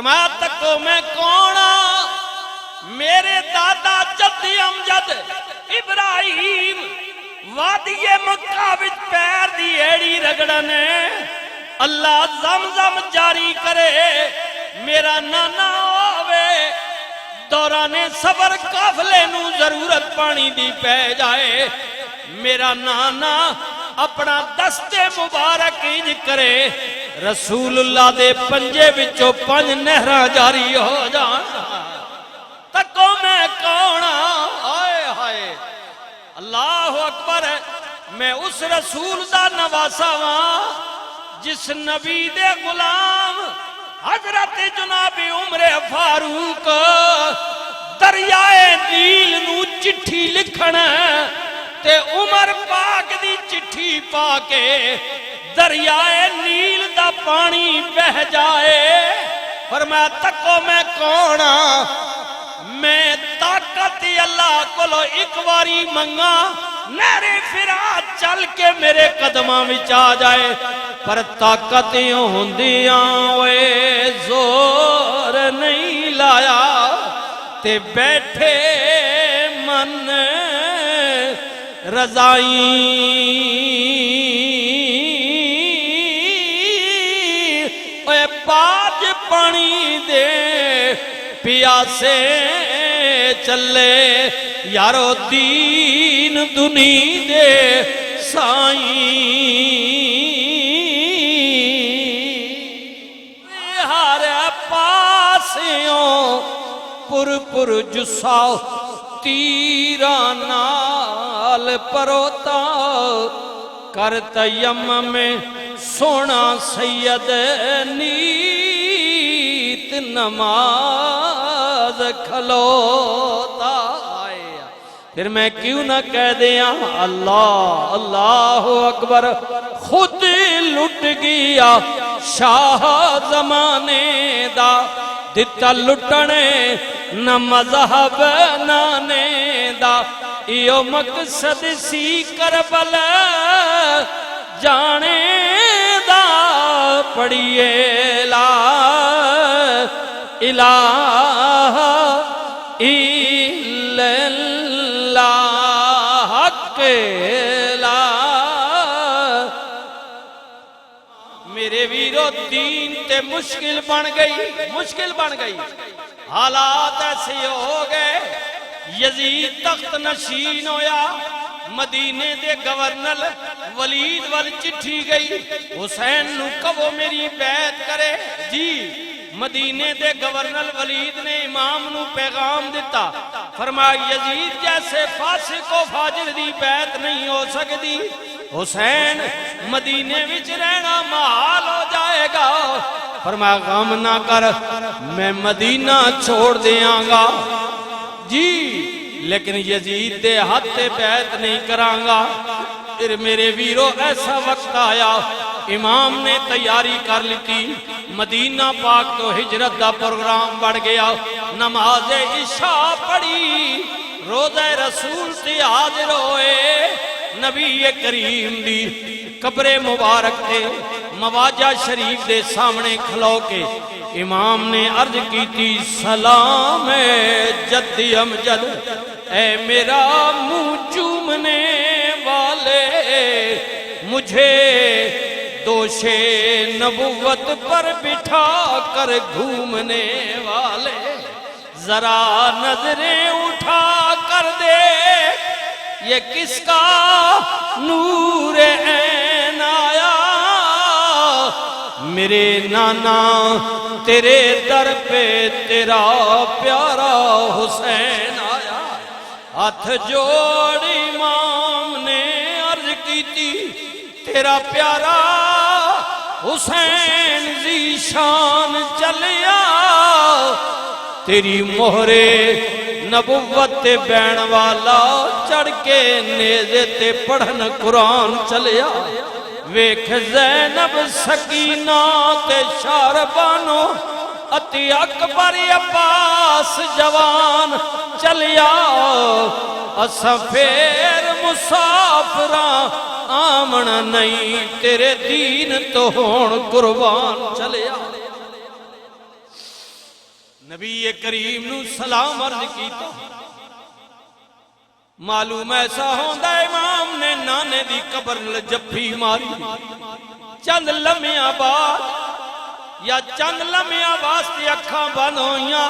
فرمایا تکو میں کون میرے دادا جدی امجد ابراہیم وادی مکہ وچ پیر دی ایڑی رگڑنے اللہ زمزم جاری کرے میرا نانا آوے دوران سفر قافلے نو ضرورت پانی دی پہ جائے میرا نانا اپنا دستے مبارک انج کرے رسول اللہ دے پنجے وچوں 5 نہراں جاری ہو جان تکو میں کون آئے ہائے اللہ اکبر میں اس رسول دا نواسا ہاں جس نبی دے غلام حضرت جناب عمر فاروق دریائے نیل نو چٹھی لکھنا تے عمر پاک دی چٹھی پاکے دریائے نیل دا پانی بہ جائے فرمایا تکو میں کون میں طاقت اللہ کولو ایک واری منگا نہر فرات چل کے میرے قدماں وچ آ جائے پر طاقتیں ہوندیاں وے زور نہیں لایا تے بیٹھے من رضائیں اے باج پانی دے پیاسے چلے یارو دین دنی دے سائیں ہر پاسیوں پر جساؤ تیرانال پروتا کر تیمم میں سونا سید نیت نماز کھلوتا پھر میں کیوں نہ کہہ دیاں اللہ اللہ اکبر خود لٹ گیا شاہ زمانے دا دتا لٹنے نہ مذہب نانے دا ایو مقصد سی کربل جانے دا پڑھئے لا الہ الا اللہ لا میرے ویرو دین تے مشکل بن گئی حالات ایسے ہو گئے یزید تخت نشین ہویا مدینے دے گورنر ولید وال چٹھی گئی حسین نو کہو میری بیعت کرے جی مدینے دے گورنر ولید نے امام نو پیغام دیتا فرمایا یزید جیسے فاسق و فاجر دی بیعت نہیں ہو سکتی حسین مدینے وچ رہنا محال ہو جائے گا فرمایا غم نہ کر میں مدینہ چھوڑ دیاں گا جی لیکن یزید دے ہاتھ تے بیعت نہیں کرانگا پھر میرے ویرو ایسا وقت آیا امام نے تیاری کر لیتی مدینہ پاک تو ہجرت دا پروگرام بڑھ گیا نماز عشاء پڑھی روزہ رسول سے حاضر ہوئے نبی کریم دی قبر مبارک تے مواجہ شریف دے سامنے کھلو کے امام نے عرض کی تھی سلام جدی امجد اے میرا منہ چومنے والے مجھے دوش نبوت پر بٹھا کر گھومنے والے ذرا نظریں اٹھا کر دے یہ کس کا نور عین آیا میرے نانا تیرے در پہ تیرا پیارا حسین آیا ہاتھ جوڑ امام نے عرض کی تھی تیرا پیارا حسین ذیشان چلیا تیری مہرے نبوت تے بین والا چڑھ کے نیزے تے پڑھن قرآن چلیا ویکھ زینب سکینہ تے شاربانو اتی اکبر عباس جوان چلیا اسا پھر مسافران آمن نہیں تیرے دین تو ہون قربان چلیا نبی کریم نو سلام عرض کیتا معلوم ایسا ہوندا امام نے نانے دی قبر نل جفی ماری چند لمحیاں بعد یا چند لمحیاں واسطے اکھاں بند ہوئیاں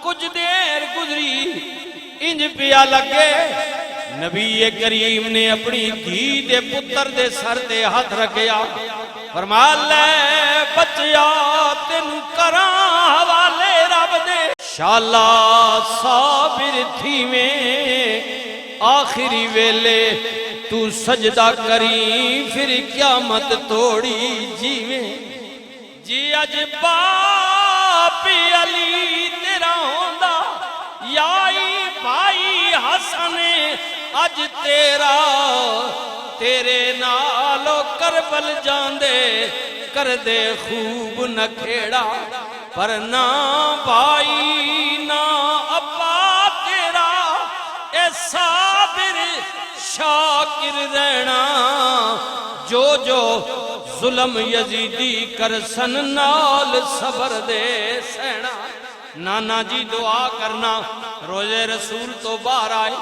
کچھ دیر گزری انج پیا لگے نبی کریم نے اپنی دھی دے پتر دے سر دے ہاتھ رکھیا فرمایا لے بچیا تینوں کراں حوالے رب دے شالا صابر تھی میں آخری ویلے تو سجدہ کری پھر قیامت توڑی جیویں جی اج باپی علی تیرا ہوندا یائی بھائی حسن اج تیرا تیرے نالو کربل جاندے کر دے خوب نہ کھیڑا پر نہ بھائی نہ ابا تیرا اے صابر شاکر رہنا جو جو ظلم یزیدی کر سن نال صبر دے سہنا نانا جی دعا کرنا روزے رسول تو باہر آئے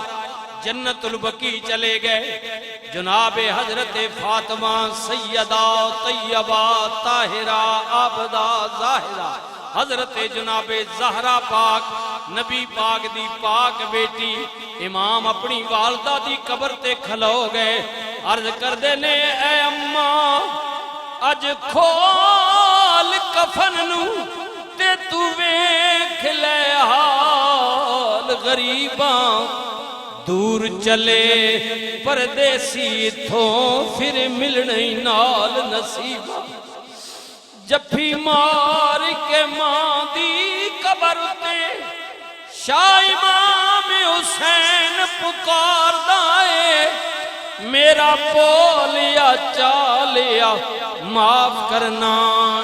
جنت البقیع چلے گئے جناب حضرت فاطمہ سیدہ طیبہ طاہرہ عابدہ ظاہرہ حضرت جناب زہرا پاک نبی پاک دی پاک بیٹی امام اپنی والدہ دی قبر تے کھلو گئے عرض کر دینے اے اماں اج کھول کفن نو تے تو ویکھ لے حال غریباں دور چلے پردیسی تھوں پھر ملنے نال نصیبہ جفی مار کے ماں دی قبر تے شاہ امام حسین پکار دائے میرا بولیا چالیا معاف کرنا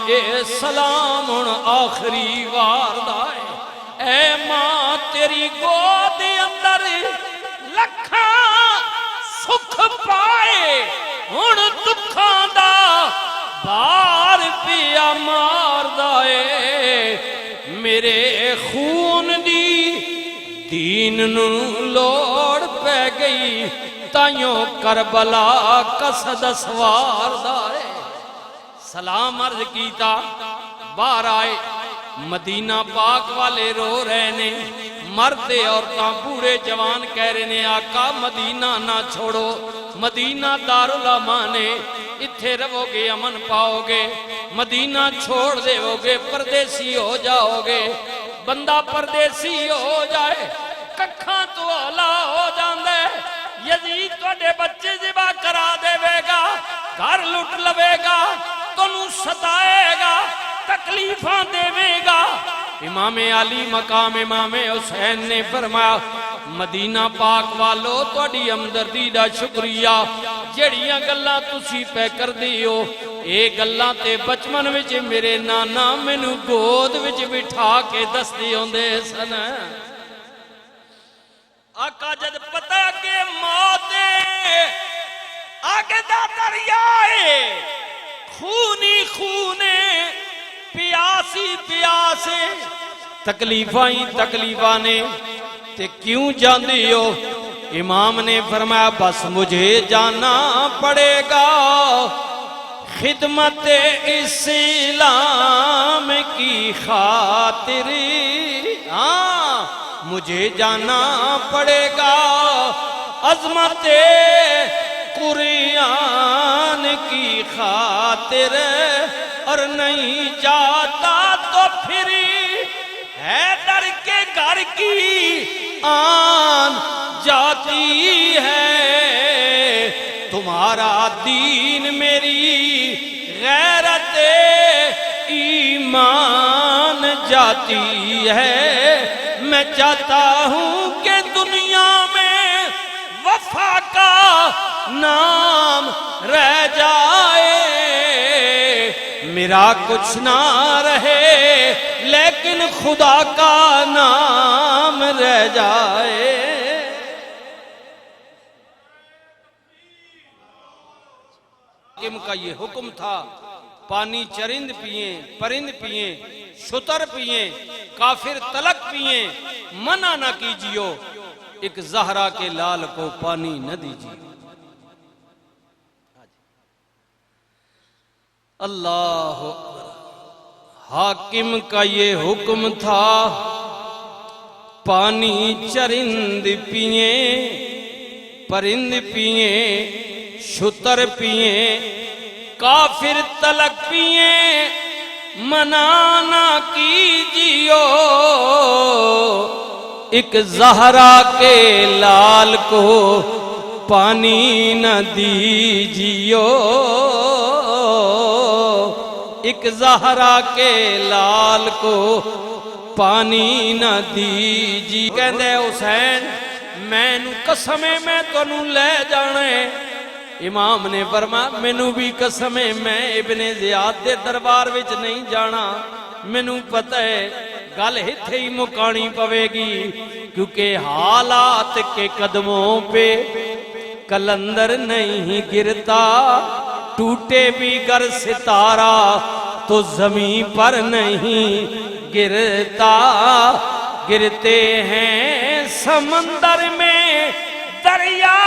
اے سلام آخری وار دائے اے ماں تیری گود اندر لکھاں سکھ پائے ہن دکھاں دا بار پیا مار دائے میرے خون دی دین نو لوڑ پہ گئی تائیوں کربلا قصد سوار دائے سلام عرض کیتا باہر آئے مدینہ پاک والے رو رہے نے مرد عورتاں بوڑھے جوان کہہ رہے نے آقا مدینہ نہ چھوڑو مدینہ دارالامانے اتھے رو گے امن پاؤ گے مدینہ چھوڑ دے ہو گے پردیسی ہو جاؤ گے بندہ پردیسی ہو جائے ککھاں تو اولا ہو جاندے یزید توڑے بچے ذبح کرا دے گا گھر لٹ لوے گا تنو ستائے گا تکلیفاں دے گا امام علی مقام امام حسین نے فرمایا مدینہ پاک والو توڑی ہمدردی دا شکریہ جڑیاں گلاں تسی پہ کر دیو اے گلاں تے بچپن وچ میرے نانا مینوں گود وچ بٹھا کے دستی ہوندے سن آقا جد پتہ کہ موت آگے دا دریائے خونی خونے پیاسی پیاسے تکلیفاں نے تے کیوں جاندی ہو امام نے فرمایا بس مجھے جانا پڑے گا خدمت اسلام کی خاطر ہاں مجھے جانا پڑے گا عظمت قرآن کی خاطر اور نہیں جاتا تو پھر حیدر کے گھر کی آن جاتی ہے تمہارا دین میری غیرت ایمان جاتی ہے میں چاہتا ہوں کہ دنیا میں وفا کا نام رہ جائے میرا کچھ نہ رہے لیکن خدا کا نام رہ جائے حاکم کا یہ حکم تھا پانی چرند پیئیں پرند پیئیں شتر پیئیں، کافر تلک پیئیں، منع نہ کیجیو، ایک زہرا کے لال کو پانی نہ دیجیے۔ اللہ اکبر۔ حاکم کا یہ حکم تھا پانی چرند پیئیں، پرند پیئیں، شتر پیئیں، کافر تلک پیئیں، منع نہ کیجیو، ایک زہرا کے لال کو پانی نہ دیجیو، ایک زہرا کے لال کو پانی نہ دیجی۔ کہندے حسین میں نو قسمے میں تو نو لے جانے، امام نے فرمایا مینوں بھی قسمے میں ابن زیاد دے دربار وچ نہیں جانا، مینوں پتہ ہے گل ہتھے ہی مکانی پوے گی، کیونکہ حالات کے قدموں پہ کلندر نہیں گرتا، ٹوٹے بھی گر ستارہ تو زمین پر نہیں گرتا، گرتے ہیں سمندر میں دریا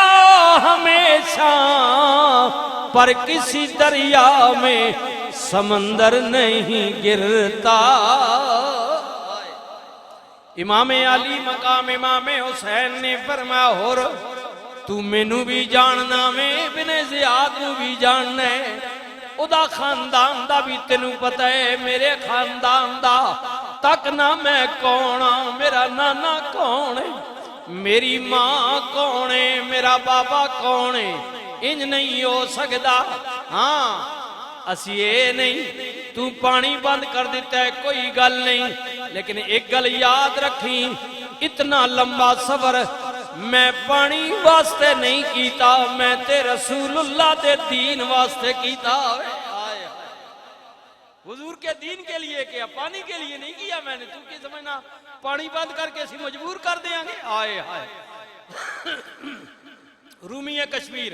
ہمیشہ، پر کسی دریا میں سمندر نہیں گرتا۔ امام علی مقام امام حسین نے فرمایا ہور تو مینوں بھی جاننا میں ابن زیاد نو بھی جاننا ہے، او دا خاندان دا بھی تینوں پتہ ہے، میرے خاندان دا تک نہ میں کون ہاں، میرا نانا کون ہے، میری ماں کون ہے، میرا بابا کون ہے، انج نہیں ہو سکتا۔ ہاں اسی اے نہیں تو پانی بند کر دیتا ہے کوئی گل نہیں، لیکن ایک گل یاد رکھیں، اتنا لمبا سفر میں پانی واسطے نہیں کیتا، میں تے رسول اللہ دے دین واسطے کیتا۔ حضور کے دین کے لیے کیا، پانی کے لیے نہیں کیا میں نے، تو کی سمجھنا پانی بند کر کے اسی مجبور کر دیں گے؟ آئے ہائے۔ رومی کشمیر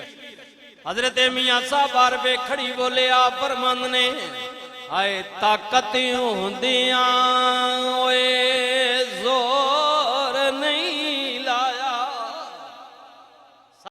حضرت میاں صاحب عربے کھڑی بولے آپ فرماند نے، آئے طاقت ہوندیاں اوئے